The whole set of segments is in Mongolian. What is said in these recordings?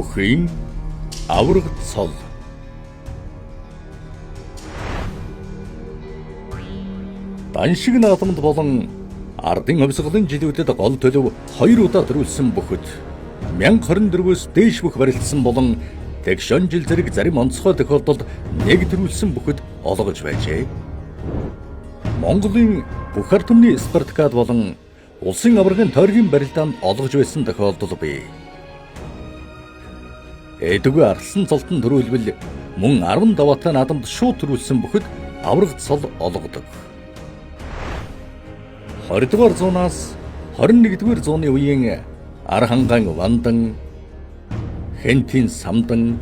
бүхийн авраг цол. Даншиг наадамд болон ардын хувьсгалын жилүүдэд гол төлөв 2 удаа төрүүлсэн бөхөд 1024-өөс дээш бүх барилдсан болон тэгшон жил зэрэг зарим онцгой тохиолдолд нэг төрүүлсэн бөхөд олгож байжээ. Монголын бүх ард түмний Спартакиад болон улсын аваргын тойргийн барилдаанд олгож байсан тохиолдол бий. Эдгээр арслан цолтон төрүүлбэл мөн 10 даваатай наадамд шууд төрүүлсэн бөхөд авраг цол олгодог. 20-р зуунаас 21-р зууны үеийн Арханган Вандан, Хентийн Самдан,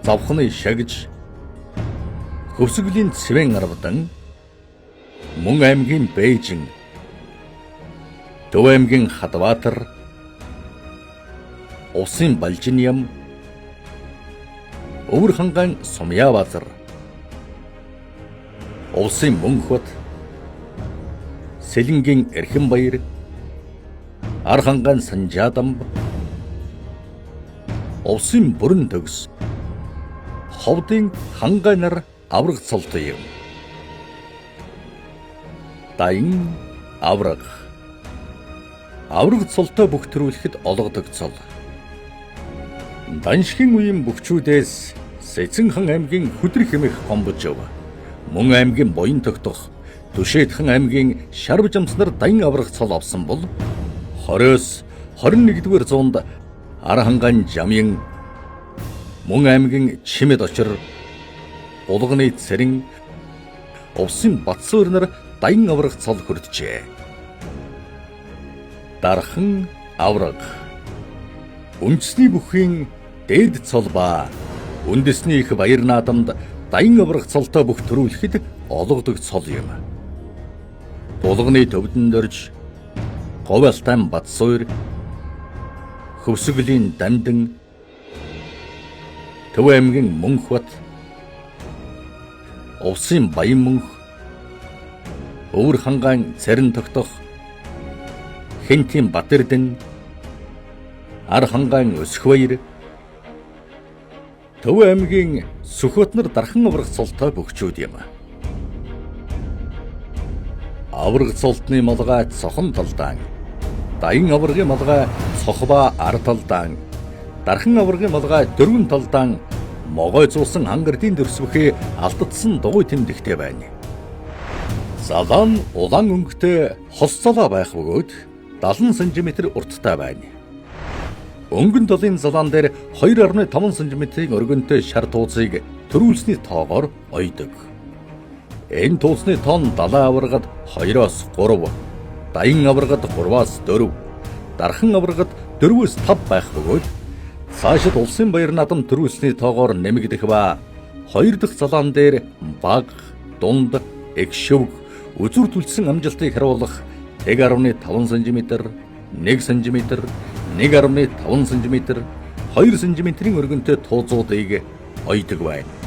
Завхны Шагж, Хөвсгөлийн Цэвэн Арвдан, Мөн аймгийн Бээжин, Төв аймгийн Хадбаатар, Усын Балжиньям, Өвөр ханган Сумьяабазар, Усын Мөнхбат, Сэлэнгийн Эрхэнбаяр, Арханган Санжаадамб, Усын Бүрэн Төгс, Ховдын Хангай нар авраг цолтой юм. Дайн авраг. Авраг цолтой бүх төрүүлэхэд олгодог цол. Даншигын үеийн бөхчүүдээс Сэцэнхан аймгийн Хөдрөх хэмээх Гомбожов, Мөн аймгийн Буян тогтох, Түшээдхэн аймгийн Шарв жамснар дайн авраг цол авсан бол 20-с 21-р зуунд Арханган Жамян, Мөн аймгийн Чимэд очир, Булганы Цэрэн, Усын Батсуур нар дайн авраг цол хүрдэжээ. Дархан авраг. Үндэсний бүхийн дээд цол ба үндэсний их баяр наадамд дайн авраг цолтой бүх төрүүлэхэд олгодог цол юм. Булганы төвдөн дөрж, Говьалтай Батсуур, Хөвсгөлийн Дандан, Төв аймгийн Мөнхбат, Усын Баян мөнх, Өвөр ханган Цэрэн тогтох, Хентийн Батэрдэн, Арханган Өсхбаяр, Төв аймгийн Сүхбат нар дархан авраг цолтой бөхчүүд юм. Авраг цолтны малгай цохон талдаан, дайн аврагын малгай цохба ар талдаан, дархан аврагын малгай дөрвөн талдаан могой зуусан хангардын дөрсвөхөө алдагдсан дугуй тэмдэгтэй байна. Залан улаан өнгөтэй хос залаа байх бөгөөд 70 см урттай байна. Өнгөн талын залаан дээр 2.5 см-ийн өргөнтэй шар тууцыг төрүүлсний тоогоор ойдог. Энэ тууцны тон далайн аврагад 2-оос 3, дайн аврагад 3-аас 4, дархан аврагад 4-өөс 5 байх бөгөөд цаашид улсын баяр наадам төрүүлсний тоогоор нэмэгдэх ба 2 дахь залаан дээр баг, дунд, эгшөв, үзүр түлсэн амжилтыг харуулах 1.5 см, 1 см, 1.5 см, 2 см-ийн өргөнтэй тууцуудыг ойдог байна.